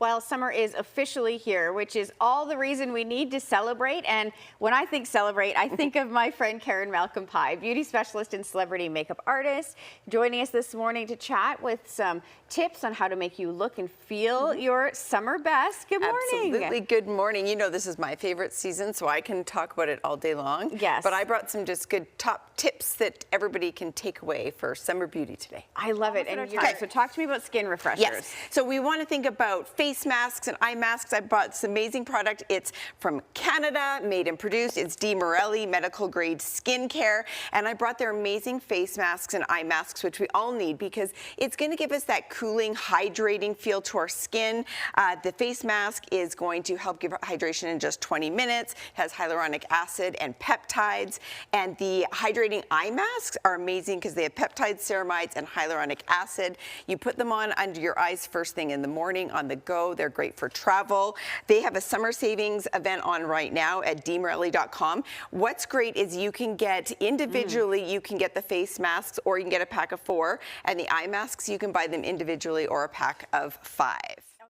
Well, summer is officially here, which is all the reason we need to celebrate. And when I think celebrate, I think of my friend Karen Malcolm-Pye, beauty specialist and celebrity makeup artist, joining us this morning to chat with some tips on how to make you look and feel your summer best. Good morning. Absolutely. Good morning. You know, this is my favorite season, so I can talk about it all day long. Yes. But I brought some just good top tips that everybody can take away for summer beauty today. I love it. And so talk to me about skin refreshers. Yes. So we want to think about face masks and eye masks. I brought this amazing product. It's from Canada, made and produced. It's Morelli medical grade skin care. And I brought their amazing face masks and eye masks, which we all need because it's going to give us that cooling, hydrating feel to our skin. The face mask is going to help give hydration in just 20 minutes. It has hyaluronic acid and peptides. And the hydrating eye masks are amazing because they have peptides, ceramides, and hyaluronic acid. You put them on under your eyes first thing in the morning on the go. They're great for travel. They have a summer savings event on right now at dmorelli.com. What's great is you can get individually, you can get the face masks or you can get a pack of 4, and the eye masks, you can buy them individually or a pack of 5.